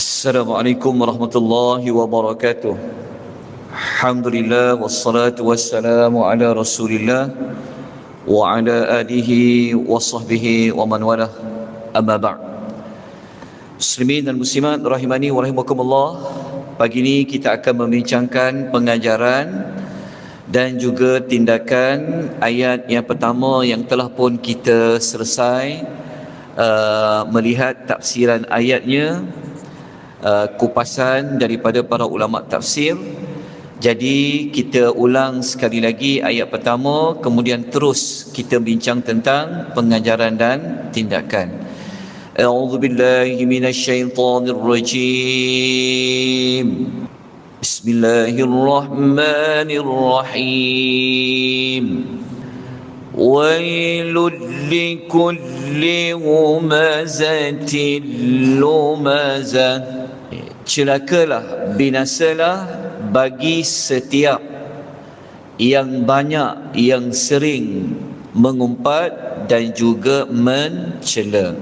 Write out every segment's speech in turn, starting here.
Assalamualaikum warahmatullahi wabarakatuh. Alhamdulillah wassalatu wassalamu ala Rasulillah wa ala alihi wa sahbihi wa man walah. Amma ba'd. Muslimin dan muslimat rahimani wa rahimakumullah. Pagi ini kita akan membincangkan pengajaran dan juga tindakan ayat yang pertama yang telah pun kita selesai melihat tafsiran ayatnya, kupasan daripada para ulama tafsir. Jadi kita ulang sekali lagi ayat pertama, kemudian terus kita bincang tentang pengajaran dan tindakan. A'udzu billahi minasyaitonir rajim. Bismillahirrahmanirrahim. Wailul likulli humazatil lumazah. Celakalah, binasalah bagi setiap yang banyak, yang sering mengumpat dan juga mencela.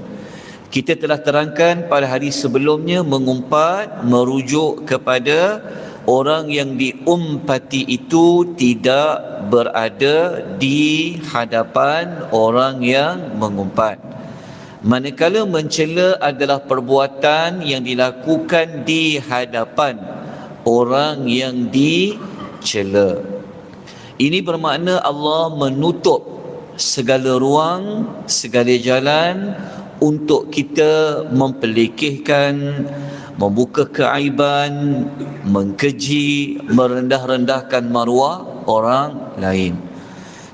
Kita telah terangkan pada hari sebelumnya, mengumpat merujuk kepada orang yang diumpati itu tidak berada di hadapan orang yang mengumpat. Manakala mencela adalah perbuatan yang dilakukan di hadapan orang yang dicela. Ini bermakna Allah menutup segala ruang, segala jalan untuk kita memperlekehkan, membuka keaiban, mengkeji, merendah-rendahkan maruah orang lain.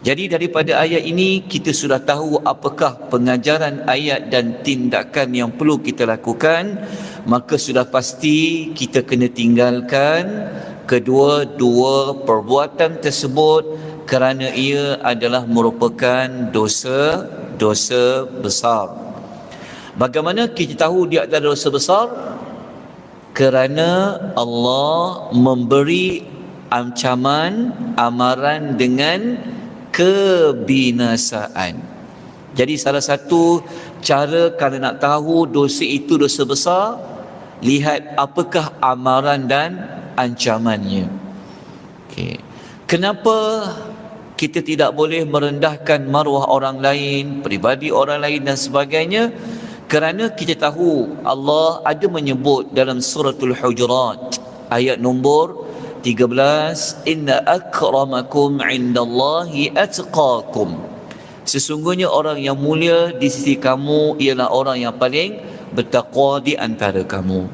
Jadi daripada ayat ini kita sudah tahu apakah pengajaran ayat dan tindakan yang perlu kita lakukan. Maka sudah pasti kita kena tinggalkan kedua-dua perbuatan tersebut kerana ia adalah merupakan dosa besar. Bagaimana kita tahu dia adalah dosa besar? Kerana Allah memberi ancaman, amaran dengan kebinasaan. Jadi salah satu cara kalau nak tahu dosa itu dosa besar, lihat apakah amaran dan ancamannya. Okay. Kenapa kita tidak boleh merendahkan maruah orang lain, peribadi orang lain dan sebagainya? Kerana kita tahu Allah ada menyebut dalam suratul Hujurat ayat nombor 13, inna akramakum indallahi atqakum. Sesungguhnya orang yang mulia di sisi kamu ialah orang yang paling bertakwa di antara kamu.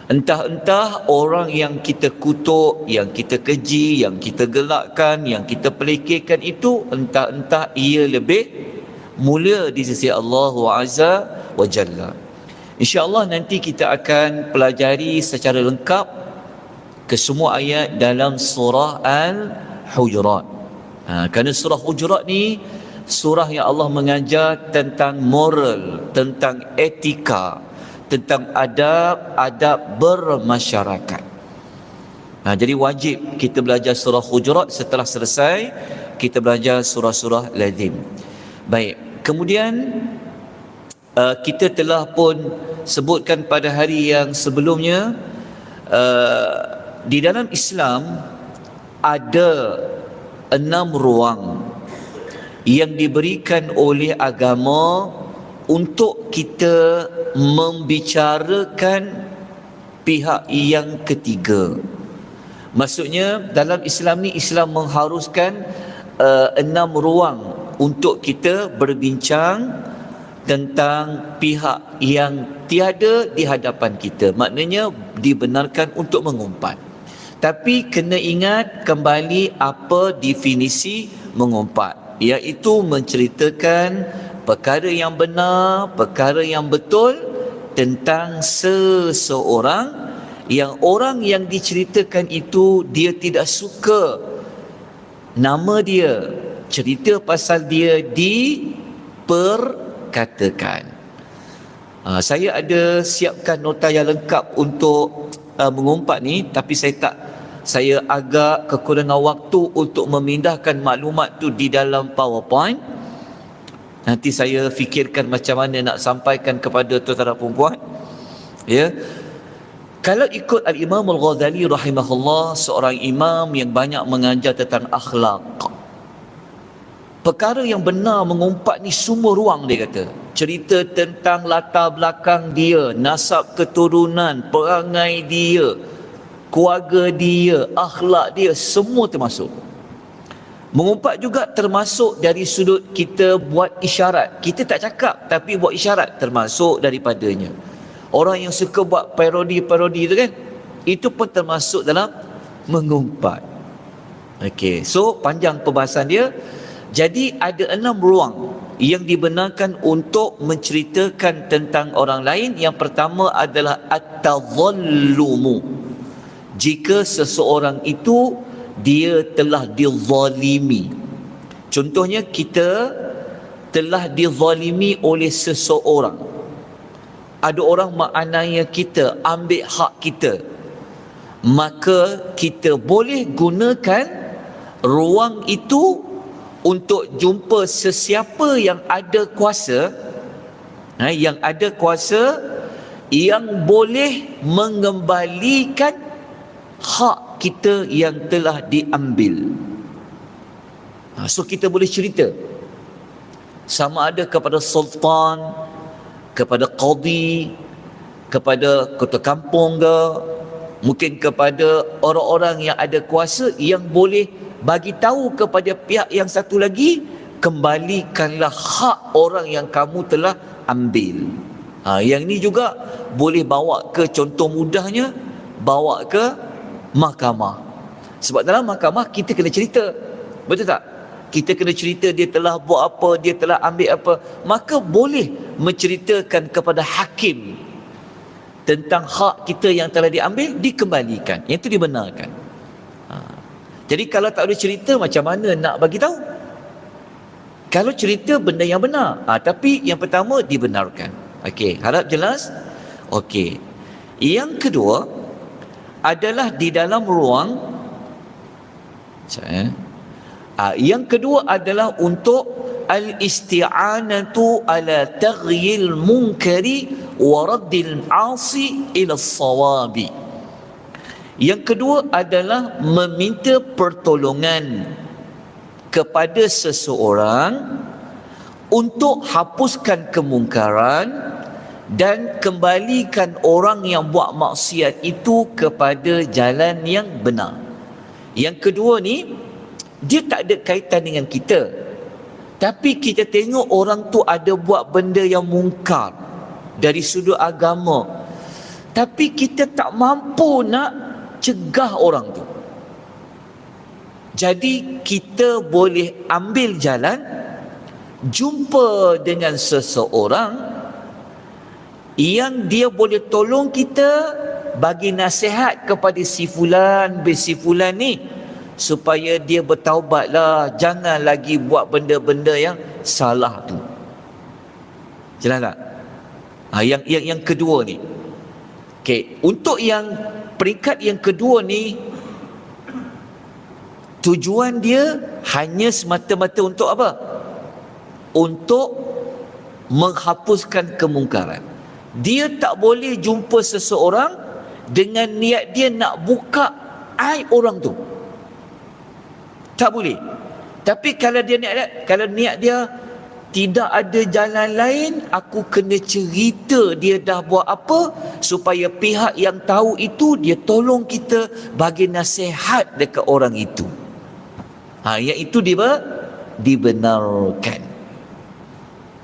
Entah-entah orang yang kita kutuk, yang kita keji, yang kita gelakkan, yang kita pelekehkan itu, entah-entah ia lebih mulia di sisi Allah Azza wa Jalla. InsyaAllah nanti kita akan pelajari secara lengkap kesemua ayat dalam surah Al-Hujurat. Kerana surah Hujurat ni surah yang Allah mengajar tentang moral, tentang etika, tentang adab bermasyarakat. Jadi wajib kita belajar surah Hujurat. Setelah selesai kita belajar surah-surah lazim. Baik, kemudian kita telah pun sebutkan pada hari yang sebelumnya, di dalam Islam ada 6 ruang yang diberikan oleh agama untuk kita membicarakan pihak yang ketiga. Maksudnya dalam Islam ni, Islam mengharuskan 6 ruang untuk kita berbincang tentang pihak yang tiada di hadapan kita. Maknanya dibenarkan untuk mengumpat. Tapi kena ingat kembali apa definisi mengumpat, iaitu menceritakan perkara yang benar, perkara yang betul tentang seseorang yang orang yang diceritakan itu dia tidak suka nama dia, cerita pasal dia diperkatakan. Saya ada siapkan nota yang lengkap untuk mengumpat ni, tapi saya agak kekurangan waktu untuk memindahkan maklumat tu di dalam PowerPoint. Nanti saya fikirkan macam mana nak sampaikan kepada tuan-tuan dan puan-puan. Ya. Kalau ikut Al-Imam Al-Ghazali rahimahullah, seorang imam yang banyak mengajar tentang akhlak, perkara yang benar mengumpat ni semua ruang, dia kata. Cerita tentang latar belakang dia, nasab keturunan, perangai dia, keluarga dia, akhlak dia, semua termasuk. Mengumpat juga termasuk dari sudut kita buat isyarat. Kita tak cakap tapi buat isyarat, termasuk daripadanya. Orang yang suka buat parodi-parodi tu kan, itu pun termasuk dalam mengumpat. Okey, so panjang perbahasan dia. Jadi ada 6 ruang yang dibenarkan untuk menceritakan tentang orang lain. Yang pertama adalah at-tadhallumu. Jika seseorang itu dia telah dizalimi. Contohnya kita telah dizalimi oleh seseorang. Ada orang menganiaya kita, ambil hak kita. Maka kita boleh gunakan ruang itu untuk jumpa sesiapa yang ada kuasa, yang ada kuasa yang boleh mengembalikan hak kita yang telah diambil. So kita boleh cerita, sama ada kepada sultan, kepada qadi, kepada ketua kampung ke, mungkin kepada orang-orang yang ada kuasa yang boleh bagi tahu kepada pihak yang satu lagi, kembalikanlah hak orang yang kamu telah ambil. Yang ni juga boleh bawa ke, contoh mudahnya, bawa ke mahkamah. Sebab dalam mahkamah kita kena cerita, betul tak? Kita kena cerita dia telah buat apa, dia telah ambil apa. Maka boleh menceritakan kepada hakim tentang hak kita yang telah diambil, dikembalikan. Yang itu dibenarkan. Jadi kalau tak ada cerita, macam mana nak bagi tahu? Kalau cerita benda yang benar, tapi yang pertama dibenarkan. Okey, harap jelas. Okey. Yang kedua adalah di dalam ruang yang kedua adalah untuk al-isti'anatu ala taghyil munkari wa raddil 'asi ila as-sawabi. Yang kedua adalah meminta pertolongan kepada seseorang untuk hapuskan kemungkaran dan kembalikan orang yang buat maksiat itu kepada jalan yang benar. Yang kedua ni, dia tak ada kaitan dengan kita, tapi kita tengok orang tu ada buat benda yang mungkar dari sudut agama, tapi kita tak mampu nak cegah orang tu. Jadi kita boleh ambil jalan, jumpa dengan seseorang yang dia boleh tolong kita, bagi nasihat kepada si fulan bin si fulan ni, supaya dia bertaubatlah, jangan lagi buat benda-benda yang salah tu. Jelas tak? Yang kedua ni. Okey, untuk yang peringkat yang kedua ni, tujuan dia hanya semata-mata untuk apa? Untuk menghapuskan kemungkaran. Dia tak boleh jumpa seseorang dengan niat dia nak buka aib orang tu. Tak boleh. Tapi kalau niat dia tidak ada jalan lain, aku kena cerita dia dah buat apa, supaya pihak yang tahu itu dia tolong kita, bagi nasihat dekat orang itu. Yang itu dibenarkan.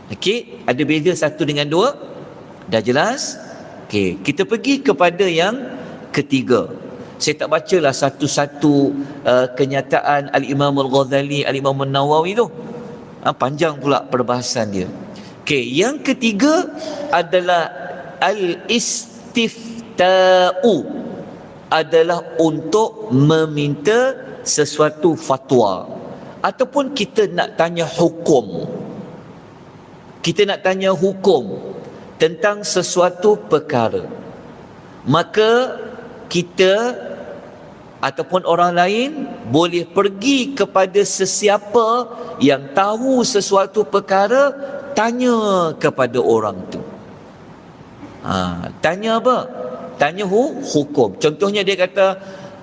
Okey, ada beza satu dengan dua. Dah jelas? Okey, kita pergi kepada yang ketiga. Saya tak bacalah satu-satu kenyataan Al-Imam Al-Ghazali, Al-Imam An-Nawawi tu. Panjang pula perbahasan dia. Okey, yang ketiga adalah al-istifta'u, adalah untuk meminta sesuatu fatwa, ataupun kita nak tanya hukum. Kita nak tanya hukum tentang sesuatu perkara. Maka kita ataupun orang lain boleh pergi kepada sesiapa yang tahu sesuatu perkara, tanya kepada orang tu. Tanya apa? tanya hukum. Contohnya dia kata,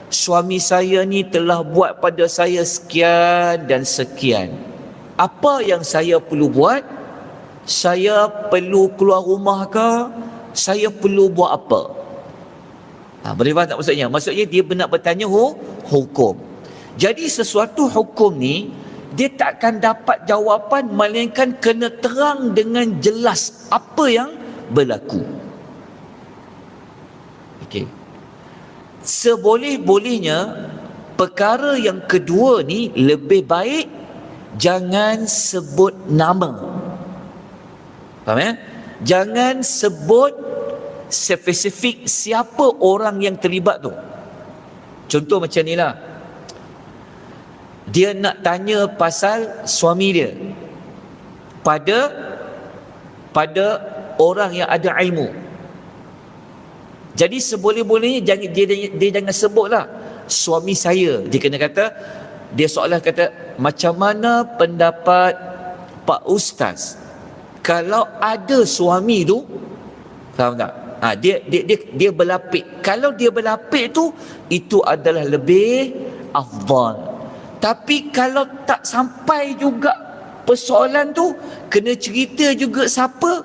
suami saya ni telah buat pada saya sekian dan sekian. Apa yang saya perlu buat? Saya perlu keluar rumah ke? Saya perlu buat apa? Boleh faham tak maksudnya? Maksudnya dia nak bertanya hukum. Jadi sesuatu hukum ni dia takkan dapat jawapan melainkan kena terang dengan jelas apa yang berlaku. Okey. Seboleh-bolehnya perkara yang kedua ni lebih baik jangan sebut nama. Faham ya? Jangan sebut spesifik siapa orang yang terlibat tu. Contoh macam ni lah. Dia nak tanya pasal suami dia pada orang yang ada ilmu. Jadi seboleh-bolehnya dia jangan sebutlah suami saya. Dia kena kata, dia soalan kata, macam mana pendapat Pak Ustaz kalau ada suami tu? Faham tak? Dia berlapik. Kalau dia berlapik tu, itu adalah lebih afdal. Tapi kalau tak sampai juga persoalan tu, kena cerita juga siapa?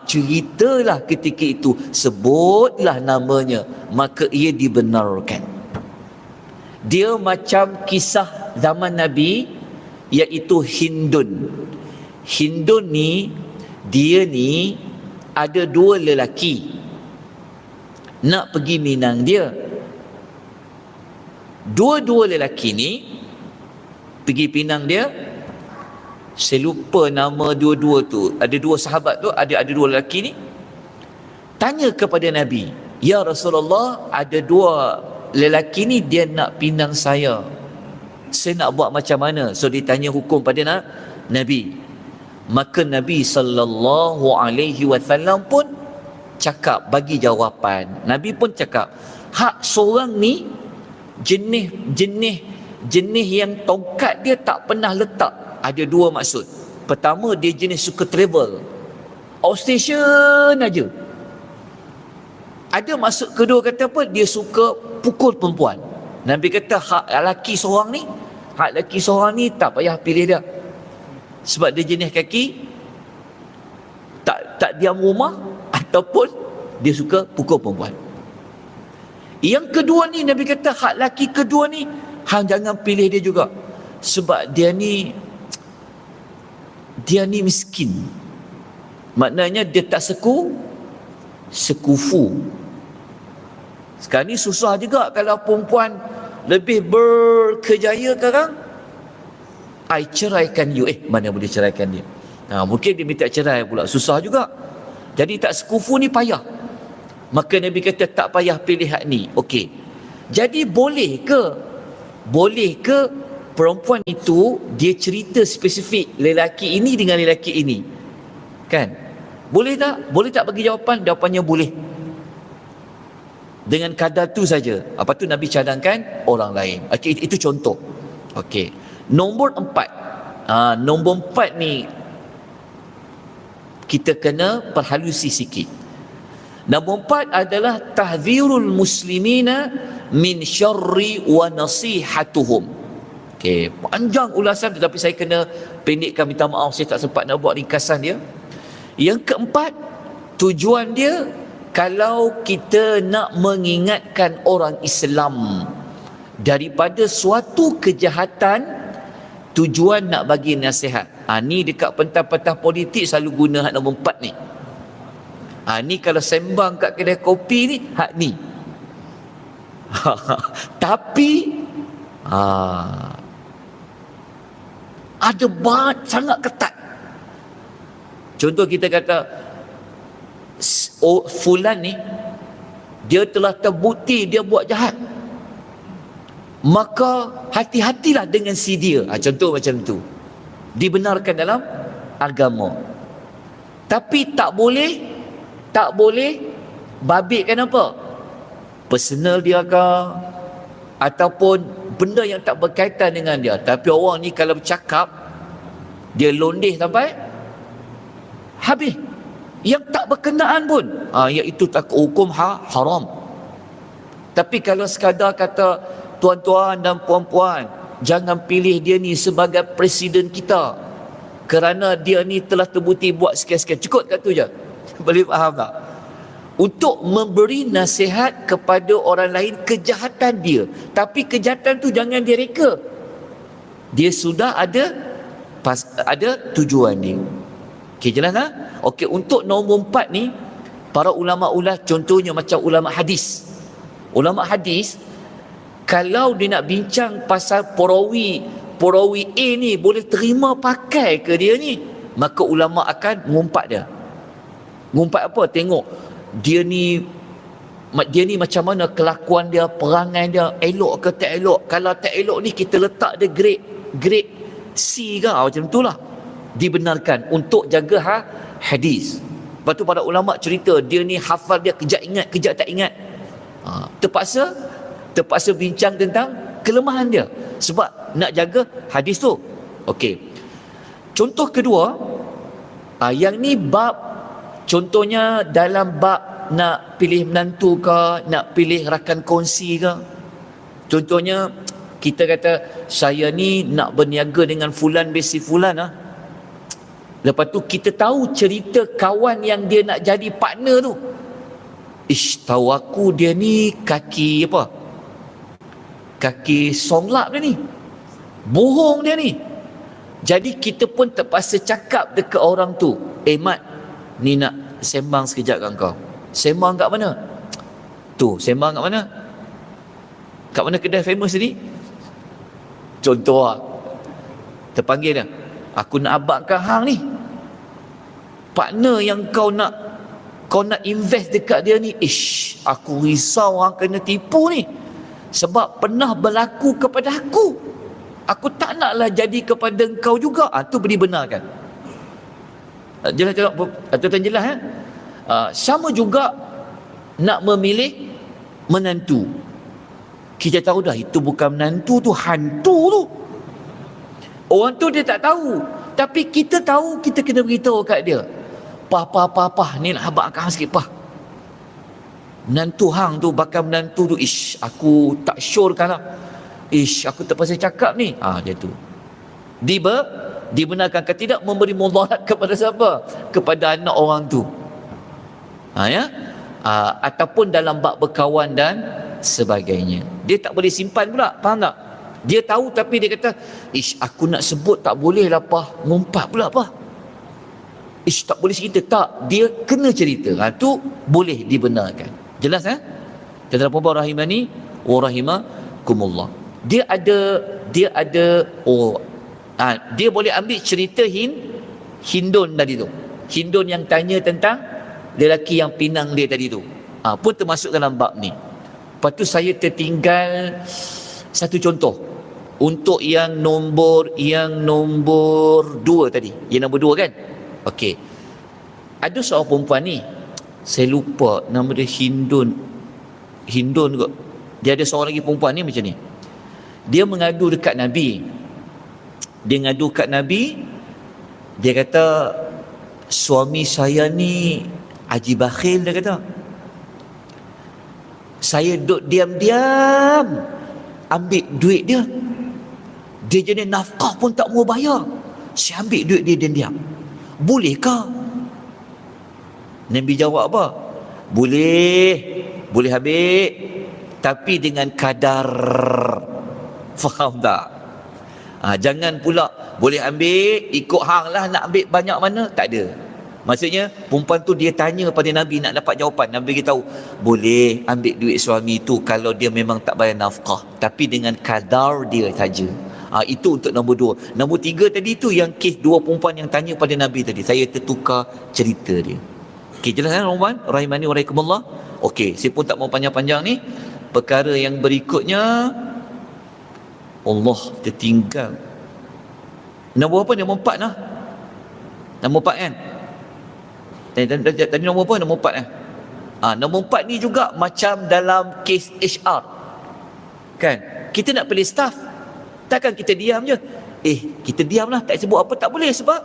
Ceritalah ketika itu, sebutlah namanya, maka ia dibenarkan. Dia macam kisah zaman Nabi, iaitu Hindun. Hindun ni, dia ni ada dua lelaki nak pergi minang dia. Dua-dua lelaki ni pergi pinang dia. Saya lupa nama dua-dua tu. Ada dua sahabat tu, ada dua lelaki ni. Tanya kepada Nabi, ya Rasulullah, ada dua lelaki ni dia nak pinang saya. Saya nak buat macam mana? So dia tanya hukum pada Nabi. Maka Nabi sallallahu alaihi wasallam pun cakap, bagi jawapan. Nabi pun cakap, hak seorang ni jenis yang tongkat dia tak pernah letak. Ada dua maksud. Pertama, dia jenis suka travel, outstation aja. Ada maksud kedua, kata apa? Dia suka pukul perempuan. Nabi kata hak lelaki seorang ni tak payah pilih dia. Sebab dia jenis kaki tak diam rumah, ataupun dia suka pukul perempuan. Yang kedua ni, Nabi kata hak lelaki kedua ni, hang jangan pilih dia juga. Sebab dia ni miskin. Maknanya dia tak sekufu. Sekarang ni susah juga kalau perempuan lebih berkejaya sekarang. I ceraikan you. Mana boleh ceraikan dia? Mungkin dia minta cerai pula. Susah juga. Jadi tak sekufu ni payah. Maka Nabi kata tak payah pilih hak ni. Okey. Jadi boleh ke perempuan itu dia cerita spesifik lelaki ini dengan lelaki ini? Kan? Boleh tak? Boleh tak bagi jawapan? Jawapannya boleh. Dengan kadar tu saja. Apa tu Nabi cadangkan orang lain. Okey, itu contoh. Okey. Nombor 4. Nombor 4 ni kita kena perhalusi sikit. Nombor 4 adalah tahdzirul muslimina min syarri wa nasihatuhum. Okey, panjang ulasan tetapi saya kena pendekkan, minta maaf saya tak sempat nak buat ringkasan dia. Yang keempat, tujuan dia kalau kita nak mengingatkan orang Islam daripada suatu kejahatan, tujuan nak bagi nasihat. Ni dekat pentas-pentas politik selalu guna hak nombor 4 ni. Ni kalau sembang kat kedai kopi ni, hak ni. Tapi ada sangat ketat. Contoh kita kata, fulan ni dia telah terbukti dia buat jahat, maka hati-hatilah dengan si dia. Contoh macam tu. Dibenarkan dalam agama. Tapi tak boleh babitkan apa? Personal dia ke, ataupun benda yang tak berkaitan dengan dia. Tapi orang ni kalau bercakap, dia londeh sampai habis. Yang tak berkenaan pun, iaitu tak hukum haram. Tapi kalau sekadar kata, tuan-tuan dan puan-puan, jangan pilih dia ni sebagai presiden kita kerana dia ni telah terbukti buat sekian-sekian, cukup kat tu je. Boleh faham tak? Untuk memberi nasihat kepada orang lain kejahatan dia, tapi kejahatan tu jangan dia reka. Dia sudah ada tujuan dia. Okey, jelas tak? Okey, untuk nombor 4 ni, para ulama-ulama, contohnya macam ulama hadis. Ulama hadis, kalau dia nak bincang pasal perawi A ni boleh terima pakai ke dia ni, maka ulama akan ngumpat dia. Ngumpat apa? Tengok dia ni macam mana kelakuan dia, perangai dia, elok ke tak elok. Kalau tak elok ni kita letak dia grade C ke, macam tu lah. Dibenarkan untuk jaga hadis. Lepas tu para ulama cerita, dia ni hafal dia kejap ingat, kejap tak ingat. Terpaksa bincang tentang kelemahan dia sebab nak jaga hadis tu. Okey. Contoh kedua, yang ni bab, contohnya dalam bab nak pilih menantu ke, nak pilih rakan kongsi ke. Contohnya kita kata, saya ni nak berniaga dengan fulan besi fulan lah. Lepas tu kita tahu cerita kawan yang dia nak jadi partner tu. Tahu aku dia ni kaki apa? Kaki songlap dia ni. Bohong dia ni. Jadi kita pun terpaksa cakap dekat orang tu, Mat, ni nak sembang sekejap kat kau. Sembang kat mana? Tu, sembang kat mana? Kat mana kedai famous tadi? Contoh lah. Terpanggil dia, aku nak abakkan hang ni. Partner yang kau nak invest dekat dia ni, aku risau hang kena tipu ni. Sebab pernah berlaku kepada aku. Aku tak naklah jadi kepada engkau juga. Tu dibenarkan. Jelas tak? Tuan jelas sama juga nak memilih menantu. Kita tahu dah itu bukan menantu tu, hantu tu. Orang tu dia tak tahu, tapi kita tahu, kita kena beritahu kat dia. Pah, ni nak habaq hang sikit, pah. Menantu hang tu, bakal menantu tu, aku tak sure kan lah. Aku terpaksa cakap ni. Dia tu. Dibenarkan ke tidak memberi mudarat kepada siapa? Kepada anak orang tu. Ataupun dalam bab berkawan dan sebagainya. Dia tak boleh simpan pula, faham tak? Dia tahu tapi dia kata, aku nak sebut tak boleh lah, pah. Ngumpat pula, pah. Tak boleh cerita. Tak, dia kena cerita. Tu boleh dibenarkan. Jelas Tuan-tuan puan-puan rahimani wa rahimakumullah. Dia boleh ambil cerita Hindun tadi tu. Hindun yang tanya tentang lelaki yang pinang dia tadi tu. Pun termasuk dalam bab ni. Lepas tu saya tertinggal satu contoh untuk yang nombor 2 tadi. Yang nombor 2 kan? Okey. Ada seorang perempuan ni, saya lupa nama dia, Hindun kot. Dia ada seorang lagi perempuan ni macam ni. Dia mengadu dekat Nabi. Dia kata, suami saya ni haji bakhil, dia kata. Saya duduk diam-diam ambil duit dia. Dia jenis nafkah pun tak mau bayar. Saya ambil duit dia diam-diam. Bolehkah? Nabi jawab apa? Boleh ambil, tapi dengan kadar. Faham tak? Jangan pula boleh ambil, ikut hang lah nak ambil banyak mana. Tak ada. Maksudnya perempuan tu dia tanya pada Nabi nak dapat jawapan. Nabi beritahu, boleh ambil duit suami tu kalau dia memang tak bayar nafkah, tapi dengan kadar dia saja. Itu untuk nombor 2. Nombor 3 tadi tu yang kes 2 perempuan yang tanya pada Nabi tadi. Saya tertukar cerita dia. Okey, jelas kan Rahman? Rahimani wa rahimakumullah. Okey, saya pun tak mau panjang-panjang ni. Perkara yang berikutnya, Allah tertinggal. Nombor apa? Nombor 4 lah. Nombor 4 kan? Tadi nombor apa? Nombor 4 kan? Nombor 4 ni juga macam dalam kes HR. Kan? Kita nak pilih staff. Takkan kita diam je. Kita diam lah, tak sebut apa, tak boleh. Sebab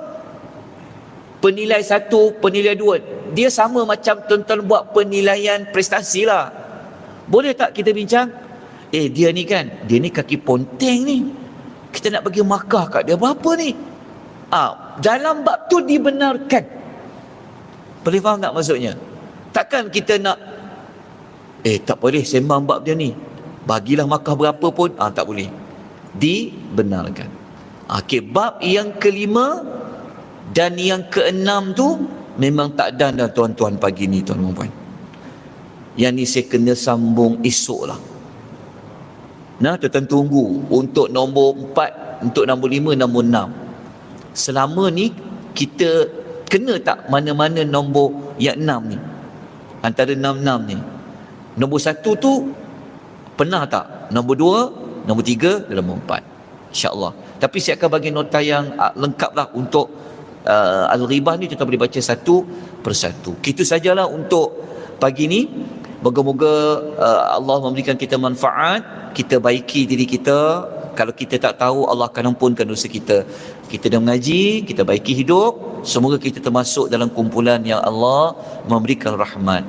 penilai 1, penilai 2, dia sama macam tuan-tuan buat penilaian prestasi lah. Boleh tak kita bincang? Dia ni kaki ponteng ni. Kita nak bagi Makkah kat dia berapa ni? Dalam bab tu dibenarkan. Boleh faham tak maksudnya? Takkan kita nak tak boleh sembang bab dia ni, bagilah Makkah berapa pun, tak boleh. Dibenarkan. Bab yang kelima dan yang keenam tu memang tak dan dah tuan-tuan pagi ni, tuan-tuan puan. Yang ni saya kena sambung esok lah. Tuan-tuan tunggu untuk nombor 4, untuk nombor 5, nombor 6. Selama ni kita kena tak mana-mana nombor yang 6 ni, antara 6-6 ni. Nombor 1 tu pernah tak? Nombor 2, nombor 3 dan nombor 4, insyaAllah. Tapi saya akan bagi nota yang lengkap lah untuk Al-Ghibah ni. Kita boleh baca satu persatu. Itu sajalah untuk pagi ni. Moga-moga Allah memberikan kita manfaat. Kita baiki diri kita. Kalau kita tak tahu, Allah akan ampunkan dosa kita. Kita dah mengaji, kita baiki hidup. Semoga kita termasuk dalam kumpulan yang Allah memberikan rahmat.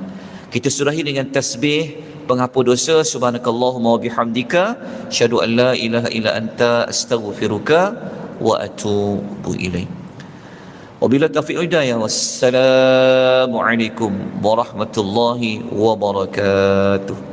Kita surahi dengan tasbih penghapus dosa. Subhanakallahumma wa bihamdika, asyhadu an la ilaha illa anta, astaghfiruka wa atubu ilaik. Wabillahi taufiq wal hidayah. Wassalamu alaikum warahmatullahi wabarakatuh.